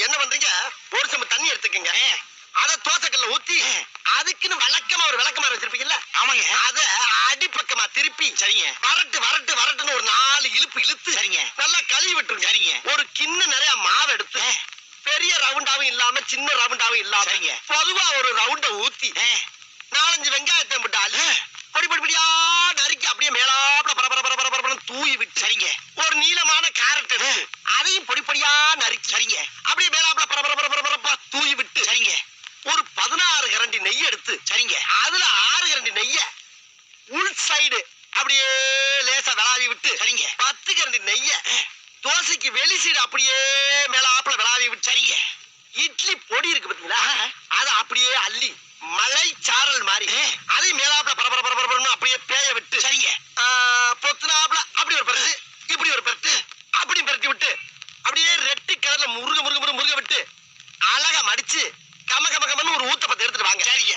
என்ன பண்றீங்க? ஒரு சம்பு தண்ணி எடுத்துக்கங்க. அத தோசைக்கல்ல ஊத்தி அதுக்குன்னு வழக்கமா ஒரு விளக்கமாறு வச்சிருப்பீங்கல்ல? ஆமாங்க. அத அடிப்பக்கமா திருப்பி சரிங்க. வரட்டு வரட்டு வரட்டுன்னு ஒரு 4 இழுப்பு இழுத்து சரிங்க. நல்லா கழுவி விட்டுருங்க. சரிங்க. ஒரு கிண்ண நிறைய மாவு எடுத்து பெரிய ரவுண்டாவும் இல்லாம சின்ன ரவுண்டாவும் இல்லாம சரிங்க. பொதுவா ஒரு ரவுண்ட ஊத்தி 4-5 வெங்காயத்தை போட்டால் பொடி பொடியா நறுக்கி அப்படியே மேலாப்ல பரபரன்னு தூவி விட்டு சரிங்க. ஒரு நீளமான கேரட் எடுத்து அதையும் பொடி பொடியா நறுக்கி சரிங்க. அப்படியே மேலாப்ல பரபரப்பா தூவி விட்டு சரிங்க. ஒரு 16 கரண்டி நெய் எடுத்து சரிங்க. அதுல 6 கரண்டி நெய்ய உள் சைடு அப்படியே லேசா விளாவி விட்டு சரிங்க. 10 கரண்டி நெய்ய தோசைக்கு வெளி சைடு அப்படியே மேலாப்ல விளாவி விட்டு சரிங்க. இட்லி பொடி இருக்கு பாத்தீங்களா? அத அப்படியே அள்ளி மலை சாரல் மாதிரி அதை மேலாப்ல பரபரன்னு அப்படியே பேய விட்டு சரிங்க. பொத்துனாப்ல அப்படி ஒரு பரட்டு இப்படி ஒரு பரட்டு அப்படி பரட்டி விட்டு அப்படியே ரெட்டு கலர்ல முருக விட்டு அழகா மடிச்சு கம கமன்னு ஒரு ஊத்தப்பத்தை எடுத்துட்டு வாங்க சரிங்க.